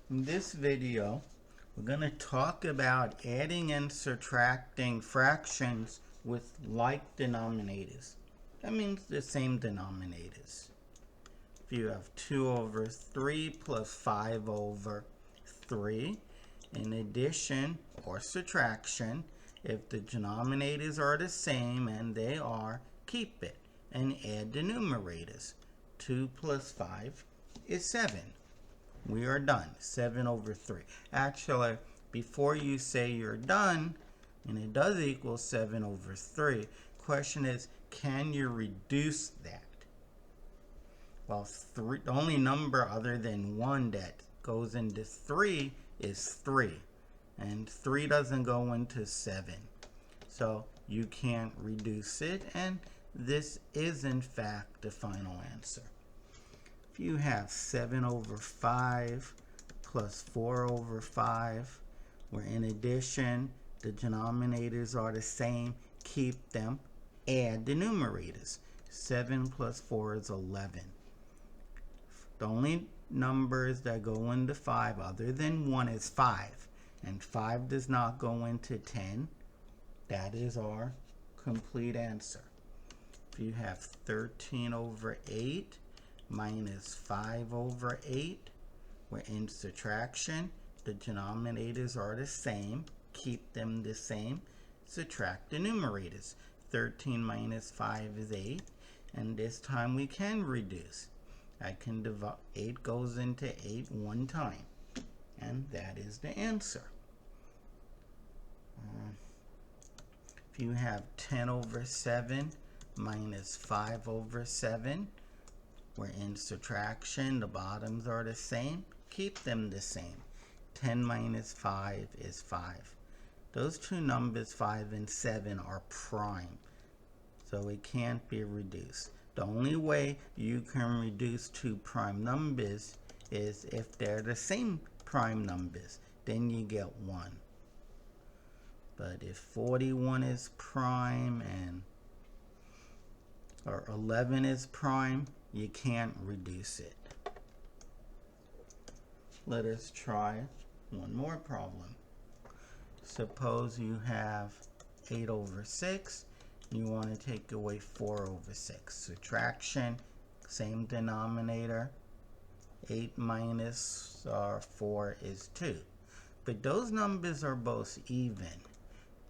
In this video, we're going to talk about adding and subtracting fractions with like denominators. That means the same denominators. If you have 2 over 3 plus 5 over 3, in addition or subtraction, if the denominators are the same, and they are, keep it and add the numerators. 2 plus 5 is 7. We are done. 7 over 3. Actually, before you say you're done, and it does equal 7 over 3, question is, can you reduce that? Well, the only number other than 1 that goes into 3 is 3. And 3 doesn't go into 7. So you can't reduce it, and this is in fact the final answer. If you have 7 over 5 plus 4 over 5, where in addition the denominators are the same, keep them, add the numerators. 7 plus 4 is 11. The only numbers that go into 5 other than 1 is 5, and 5 does not go into 10. That is our complete answer. If you have 13 over 8 minus 5 over 8, we're in subtraction. The denominators are the same. Keep them the same. Subtract the numerators. 13 minus 5 is 8. And this time we can reduce. I can divide. 8 goes into 8 one time. And that is the answer. If you have 10 over 7 minus 5 over 7, we're in subtraction. The bottoms are the same. Keep them the same. 10 minus 5 is 5. Those two numbers, 5 and 7, are prime, so it can't be reduced. The only way you can reduce two prime numbers is if they're the same prime numbers. Then you get 1. But if 41 is prime or 11 is prime, you can't reduce it. Let us try one more problem. Suppose you have 8 over 6. You want to take away 4 over 6. Subtraction, same denominator. 8 minus 4 is 2. But those numbers are both even.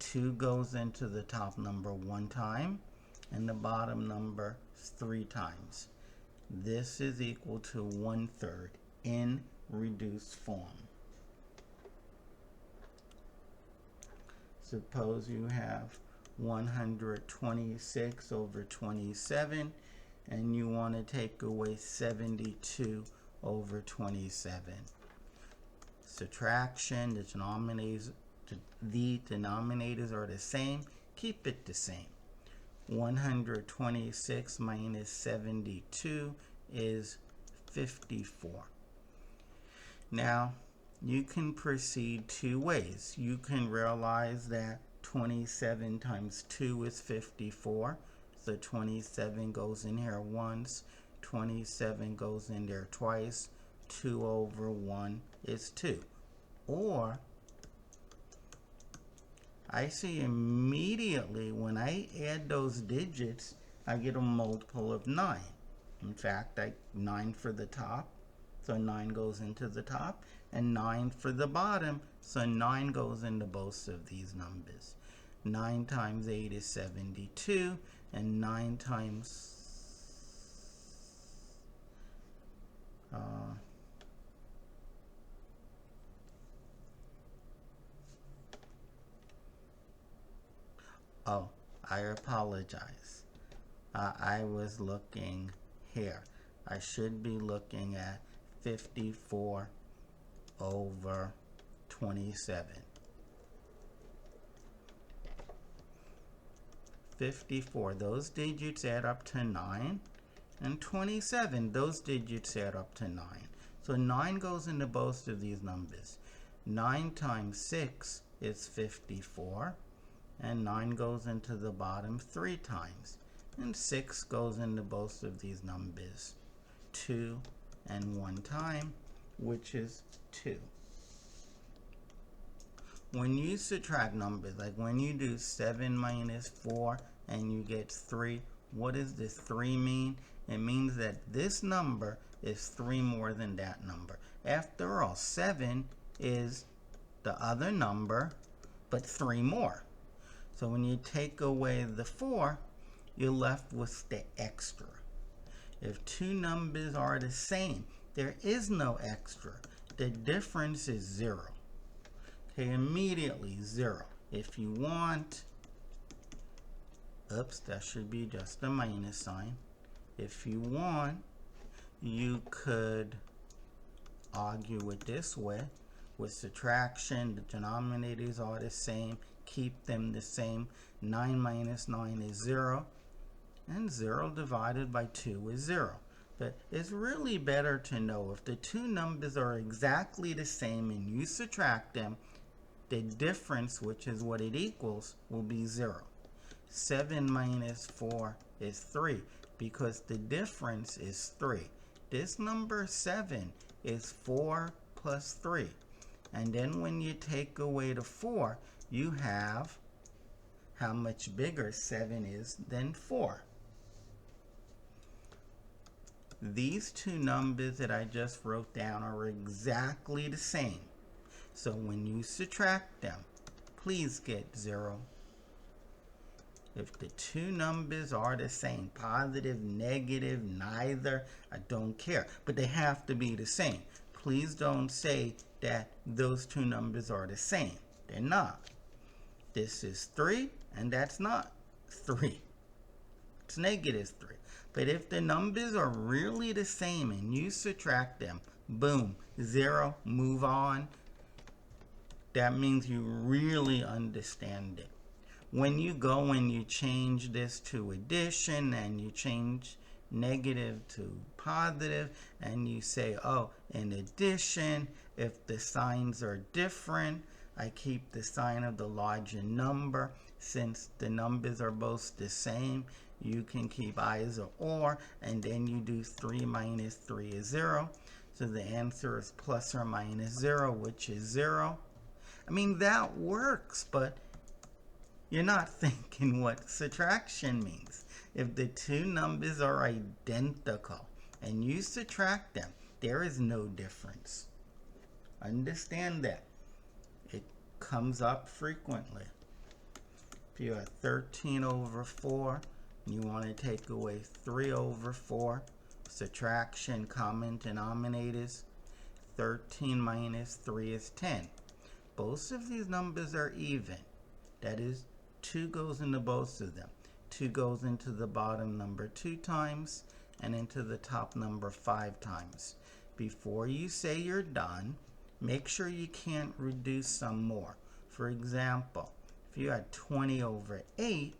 2 goes into the top number 1 time, and the bottom number 3 times. This is equal to 1/3 in reduced form. Suppose you have 126 over 27, and you want to take away 72 over 27. Subtraction, the denominators are the same. Keep it the same. 126 minus 72 is 54. Now, you can proceed two ways. You can realize that 27 times 2 is 54. So 27 goes in here once. 27 goes in there twice. 2 over 1 is 2. Or, I see immediately when I add those digits, I get a multiple of 9. In fact, 9 for the top, so 9 goes into the top, and 9 for the bottom, so 9 goes into both of these numbers. 9 times 8 is 72, and 9 times oh, I apologize. I was looking here. I should be looking at 54 over 27. 54, those digits add up to 9. And 27, those digits add up to 9. So 9 goes into both of these numbers. 9 times 6 is 54. And 9 goes into the bottom 3 times. And 6 goes into both of these numbers 2 and 1 time. which is 2. When you subtract numbers, like when you do 7 minus 4 and you get 3, what does this 3 mean? It means that this number is 3 more than that number. After all, 7 is the other number, but 3 more. So when you take away the 4, you're left with the extra. If two numbers are the same, there is no extra. The difference is 0. Okay, immediately 0. If you want, oops, that should be just a minus sign. If you want, you could argue it this way. With subtraction, the denominators are the same. Keep them the same. 9 minus 9 is 0. And 0 divided by 2 is 0. But it's really better to know if the two numbers are exactly the same and you subtract them, the difference, which is what it equals, will be 0. 7 minus 4 is 3 because the difference is 3. This number 7 is 4 plus 3. And then when you take away the 4, you have how much bigger 7 is than 4. These two numbers that I just wrote down are exactly the same. So when you subtract them, please get 0. If the two numbers are the same, positive, negative, neither, I don't care. But they have to be the same. Please don't say that those two numbers are the same. They're not. This is 3, and that's not 3. It's negative 3. But if the numbers are really the same and you subtract them, boom, 0, move on. That means you really understand it. When you go and you change this to addition and you change negative to positive and you say, oh, in addition, if the signs are different, I keep the sign of the larger number. Since the numbers are both the same, you can keep either or, and then you do 3 minus 3 is 0. So the answer is plus or minus 0, which is 0. I mean, that works, but you're not thinking what subtraction means. If the two numbers are identical and you subtract them, there is no difference. Understand that. It comes up frequently. If you have 13 over 4, you want to take away 3 over 4, subtraction, common denominators, 13 minus 3 is 10. Both of these numbers are even. That is, 2 goes into both of them. 2 goes into the bottom number 2 times and into the top number 5 times. Before you say you're done, make sure you can't reduce some more. For example, if you had 20 over 8,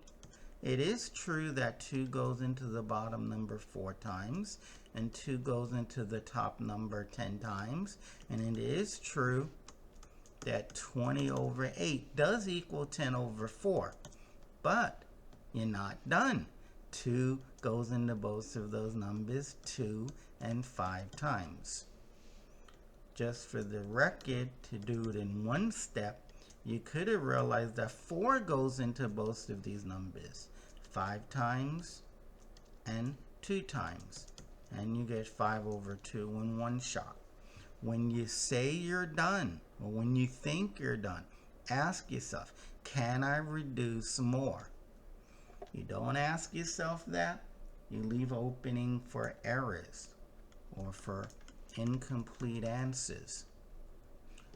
it is true that 2 goes into the bottom number 4 times and 2 goes into the top number 10 times. And it is true that 20 over 8 does equal 10 over 4. But you're not done. 2 goes into both of those numbers 2 and 5 times. Just for the record, to do it in one step, you could have realized that 4 goes into both of these numbers 5 times and 2 times. And you get 5 over 2 in one shot. When you say you're done, or when you think you're done, ask yourself, can I reduce more? You don't ask yourself that, you leave opening for errors or for incomplete answers.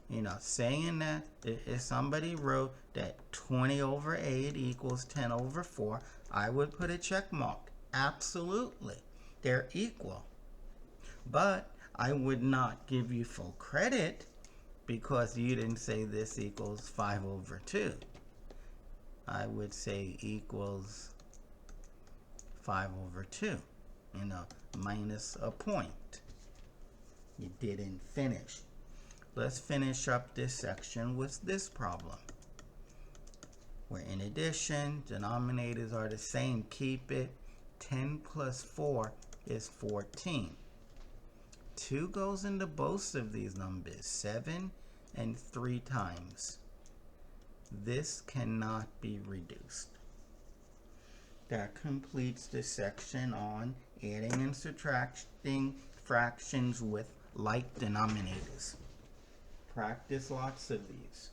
You know, saying that if somebody wrote that 20 over 8 equals 10 over 4, I would put a check mark. Absolutely. They're equal. But I would not give you full credit because you didn't say this equals 5 over 2. I would say equals 5 over 2, you know, minus a point. You didn't finish. Let's finish up this section with this problem. Where in addition, denominators are the same, keep it. 10 plus 4 is 14. 2 goes into both of these numbers, 7 and 3 times. This cannot be reduced. That completes the section on adding and subtracting fractions with like denominators. Practice lots of these.